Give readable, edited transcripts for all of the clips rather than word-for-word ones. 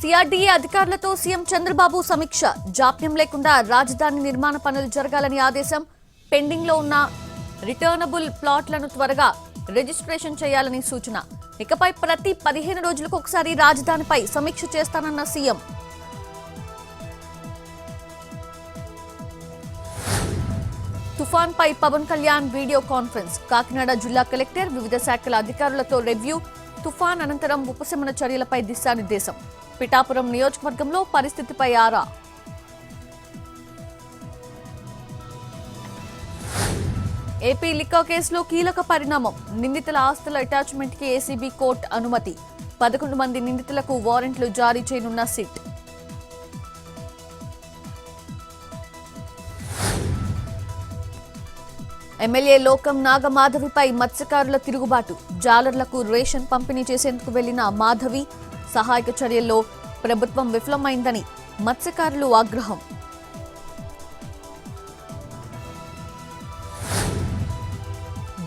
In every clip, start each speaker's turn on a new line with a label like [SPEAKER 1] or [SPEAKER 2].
[SPEAKER 1] CRDA అధికారులతో CM Chandrababu సమీక్ష. జాప్యం లేకుండా రాజధాని నిర్మాణ పనులు జరగాలని ఆదేశం. పెండింగ్ లో ఉన్న రిటర్నబుల్ ప్లాట్లను త్వరగా రిజిస్ట్రేషన్ చేయాలని సూచన. ఇకపై ప్రతి 15 రోజులకు ఒకసారి రాజధానిపై సమీక్ష చేస్తానన్న సీఎం. తుఫాన్ పై పవన్ కళ్యాణ్ వీడియో కాన్ఫరెన్స్. కాకినాడ జిల్లా కలెక్టర్ వివిధ శాఖల అధికారులతో రివ్యూ. తుఫాన్ అనంతరం ఉపశమన చర్యలపై దిశానిర్దేశం. పిఠాపురం నియోజకవర్గంలో పరిస్థితిపై ఆరా. ఏపీ లిక్కో కేసులో కీలక పరిణామం. నిందితుల ఆస్తుల అటాచ్మెంట్ కి ఏసీబీ కోర్టు అనుమతి. 11 మంది నిందితులకు వారెంట్లు జారీ చేయనున్న సిట్. ఎమ్మెల్యే లోకం నాగమాధవిపై మత్స్యకారుల తిరుగుబాటు. జాలర్లకు రేషన్ పంపిణీ చేసేందుకు వెళ్లిన మాధవి సహాయక చర్యల్లో ప్రభుత్వం విఫలమైందని మత్స్యకారులు ఆగ్రహం.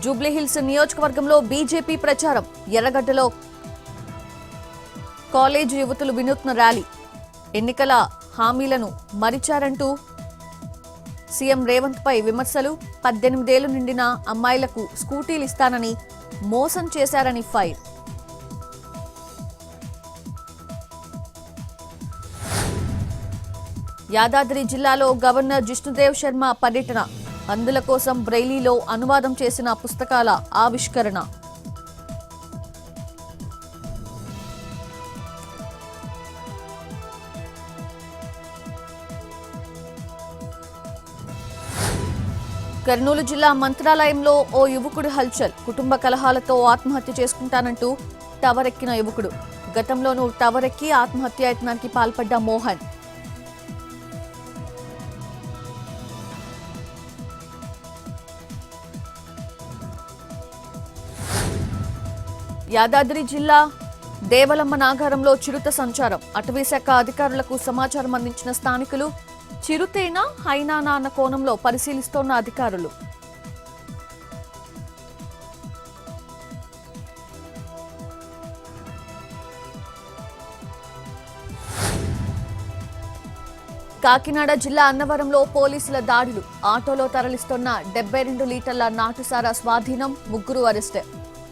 [SPEAKER 1] జూబ్లీహిల్స్ నియోజకవర్గంలో బీజేపీ ప్రచారం. ఎర్రగడ్డలో కాలేజీ యువతులు వినూత్న ర్యాలీ. ఎన్నికల హామీలను మరిచారంటూ సీఎం రేవంత్ పై విమర్శలు. 18 ఏళ్లు నిండిన అమ్మాయిలకు స్కూటీలు ఇస్తానని మోసం చేశారని ఫైర్. యాదాద్రి జిల్లాలో గవర్నర్ జిష్ణుదేవ్ శర్మ పర్యటన. అంధుల కోసం బ్రెయిలీలో అనువాదం చేసిన పుస్తకాల ఆవిష్కరణ. కర్నూలు జిల్లా మంత్రాలయంలో ఓ యువకుడి హల్చల్. కుటుంబ కలహాలతో ఆత్మహత్య చేసుకుంటానంటూ టవరెక్కిన యువకుడు. గతంలోనూ టవరెక్కి ఆత్మహత్యాయత్నానికి పాల్పడ్డ మోహన్. యాదాద్రి జిల్లా దేవలమ్మ నాగారంలో చిరుత సంచారం. అటవీశాఖ అధికారులకు సమాచారం అందించిన స్థానికులు చిరుతేనా హైనానా అన్న కోణంలో పరిశీలిస్తోన్న అధికారులు. కాకినాడ జిల్లా అన్నవరంలో పోలీసుల దాడులు. ఆటోలో తరలిస్తున్న 72 లీటర్ల నాటుసారా స్వాధీనం. 3 అరెస్ట్.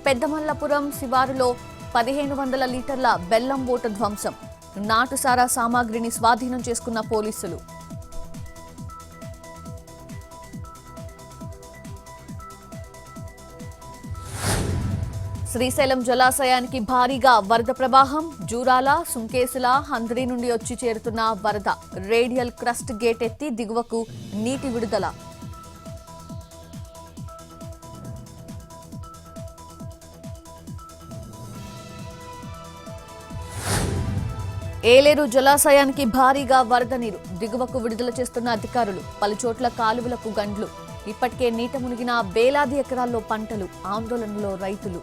[SPEAKER 1] పెద్దమల్లపురం శివారులో 1500 లీటర్ల బెల్లం బోట ధ్వంసం. నాటుసారా సామాగ్రిని స్వాధీనం చేసుకున్న పోలీసులు. శ్రీశైలం జలాశయానికి భారీగా వరద ప్రవాహం. జూరాల, సుంకేసుల, హంద్రి నుండి వచ్చి చేరుతున్న వరద. రేడియల్ క్రస్ట్ గేట్ ఎత్తి దిగువకు నీటి విడుదల. ఏలేరు జలాశయానికి భారీగా వరద నీరు. దిగువకు విడుదల చేస్తున్న అధికారులు. పలుచోట్ల కాలువలకు గండ్లు. ఇప్పటికే నీట మునిగిన వేలాది ఎకరాల్లో పంటలు. ఆందోళనలో రైతులు.